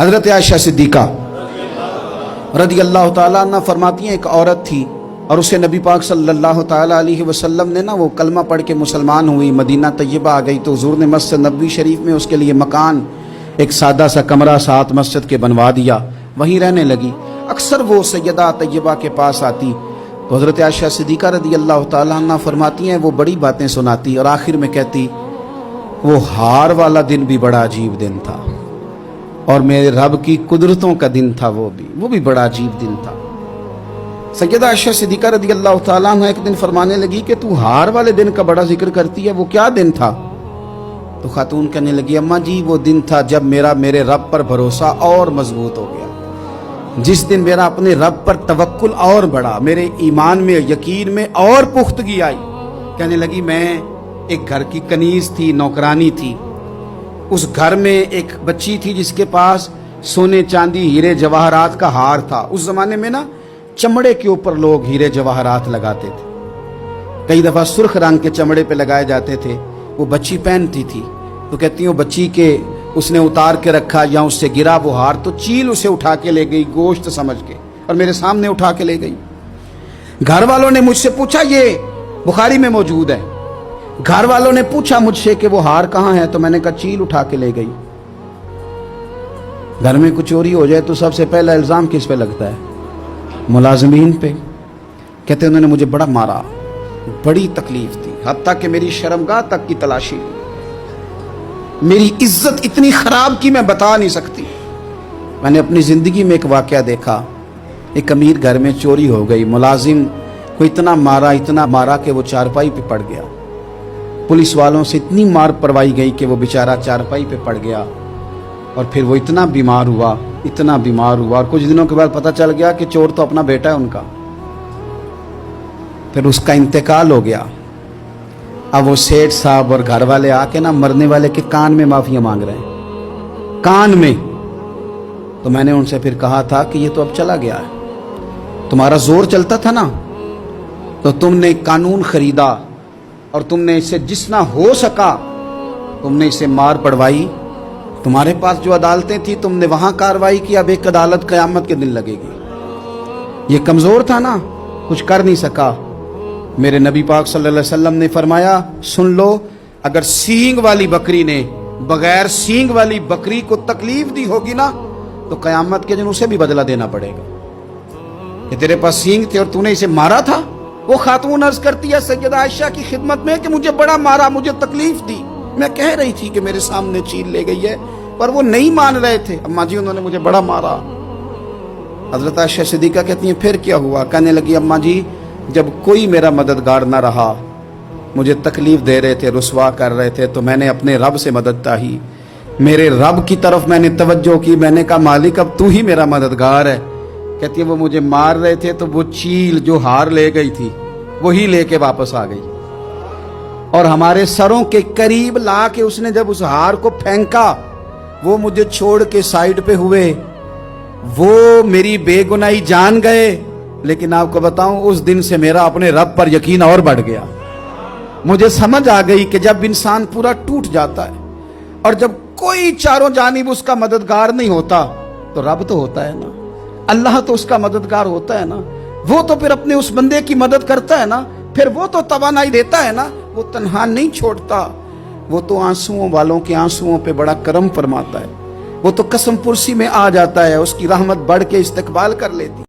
حضرت عائشہ صدیقہ رضی اللہ تعالیٰ عنہ فرماتی ہیں ایک عورت تھی اور اسے نبی پاک صلی اللہ تعالیٰ علیہ وسلم نے وہ کلمہ پڑھ کے مسلمان ہوئی، مدینہ طیبہ آ گئی تو حضور نے مسجد نبوی شریف میں اس کے لیے مکان، ایک سادہ سا کمرہ ساتھ مسجد کے بنوا دیا، وہیں رہنے لگی۔ اکثر وہ سیدہ طیبہ کے پاس آتی تو حضرت عائشہ صدیقہ رضی اللہ تعالیٰ عنہ فرماتی ہیں وہ بڑی باتیں سناتی اور آخر میں کہتی وہ ہار والا دن بھی بڑا عجیب دن تھا اور میرے رب کی قدرتوں کا دن تھا، وہ بھی بڑا عجیب دن تھا۔ سیدہ عائشہ صدیقہ رضی اللہ تعالیٰ عنہ ایک دن فرمانے لگی کہ تو ہار والے دن کا بڑا ذکر کرتی ہے، وہ کیا دن تھا؟ تو خاتون کہنے لگی اماں جی وہ دن تھا جب میرے رب پر بھروسہ اور مضبوط ہو گیا، جس دن میرا اپنے رب پر توکل اور بڑھا، میرے ایمان میں یقین میں اور پختگی آئی۔ کہنے لگی میں ایک گھر کی کنیز تھی، نوکرانی تھی، اس گھر میں ایک بچی تھی جس کے پاس سونے چاندی ہیرے جواہرات کا ہار تھا۔ اس زمانے میں چمڑے کے اوپر لوگ ہیرے جواہرات لگاتے تھے، کئی دفعہ سرخ رنگ کے چمڑے پہ لگائے جاتے تھے، وہ بچی پہنتی تھی تو کہتی ہوں بچی کے اس نے اتار کے رکھا یا اس سے گرا وہ ہار تو چیل اسے اٹھا کے لے گئی گوشت سمجھ کے اور میرے سامنے اٹھا کے لے گئی۔ گھر والوں نے مجھ سے پوچھا، یہ بخاری میں موجود ہے، گھر والوں نے پوچھا مجھ سے کہ وہ ہار کہاں ہے تو میں نے کہا چیل اٹھا کے لے گئی۔ گھر میں کچھ چوری ہو جائے تو سب سے پہلا الزام کس پہ لگتا ہے؟ ملازمین پہ۔ کہتے انہوں نے مجھے بڑا مارا، بڑی تکلیف تھی، حتیٰ کہ میری شرمگاہ تک کی تلاشی لی، میری عزت اتنی خراب کی میں بتا نہیں سکتی۔ میں نے اپنی زندگی میں ایک واقعہ دیکھا، ایک امیر گھر میں چوری ہو گئی، ملازم کو اتنا مارا کہ وہ چارپائی پہ پڑ گیا، پولیس والوں سے اتنی مار پروائی گئی کہ وہ بیچارہ چارپائی پہ پڑ گیا اور پھر وہ اتنا بیمار ہوا اور کچھ دنوں کے بعد پتہ چل گیا کہ چور تو اپنا بیٹا ہے ان کا، پھر اس کا انتقال ہو گیا۔ اب وہ سیٹھ صاحب اور گھر والے آ کے مرنے والے کے کان میں معافیاں مانگ رہے ہیں، کان میں۔ تو میں نے ان سے پھر کہا تھا کہ یہ تو اب چلا گیا ہے، تمہارا زور چلتا تھا نا تو تم نے قانون خریدا اور تم نے اسے جتنا ہو سکا تم نے اسے مار پڑوائی، تمہارے پاس جو عدالتیں تھی تم نے وہاں کاروائی کی، اب ایک عدالت قیامت کے دن لگے گی۔ یہ کمزور تھا نا، کچھ کر نہیں سکا۔ میرے نبی پاک صلی اللہ علیہ وسلم نے فرمایا سن لو، اگر سینگ والی بکری نے بغیر سینگ والی بکری کو تکلیف دی ہوگی نا تو قیامت کے دن اسے بھی بدلہ دینا پڑے گا کہ تیرے پاس سینگ تھے اور تو نے اسے مارا تھا۔ وہ خاتون عرض کرتی ہے سیدہ عائشہ کی خدمت میں کہ مجھے بڑا مارا، مجھے تکلیف دی، میں کہہ رہی تھی کہ میرے سامنے چیل لے گئی ہے پر وہ نہیں مان رہے تھے، اماں جی انہوں نے مجھے بڑا مارا۔ حضرت عائشہ صدیقہ کہتی ہیں پھر کیا ہوا؟ کہنے لگی اماں جی جب کوئی میرا مددگار نہ رہا، مجھے تکلیف دے رہے تھے، رسوا کر رہے تھے، تو میں نے اپنے رب سے مدد چاہی، میرے رب کی طرف میں نے توجہ کی، میں نے کہا مالک اب تو ہی میرا مددگار ہے۔ کہتی ہے وہ مجھے مار رہے تھے تو وہ چیل جو ہار لے گئی تھی وہی لے کے واپس آ گئی اور ہمارے سروں کے قریب لا کے اس نے جب اس ہار کو پھینکا وہ مجھے چھوڑ کے سائیڈ پہ ہوئے، وہ میری بے گناہی جان گئے، لیکن آپ کو بتاؤں اس دن سے میرا اپنے رب پر یقین اور بڑھ گیا۔ مجھے سمجھ آ گئی کہ جب انسان پورا ٹوٹ جاتا ہے اور جب کوئی چاروں جانب اس کا مددگار نہیں ہوتا تو رب تو ہوتا ہے نا، اللہ تو اس کا مددگار ہوتا ہے نا، وہ تو پھر اپنے اس بندے کی مدد کرتا ہے نا، پھر وہ تو توانائی دیتا ہے نا، وہ تنہا نہیں چھوڑتا، وہ تو آنسوؤں والوں کے آنسوؤں پہ بڑا کرم فرماتا ہے، وہ تو قسم پرسی میں آ جاتا ہے، اس کی رحمت بڑھ کے استقبال کر لیتی۔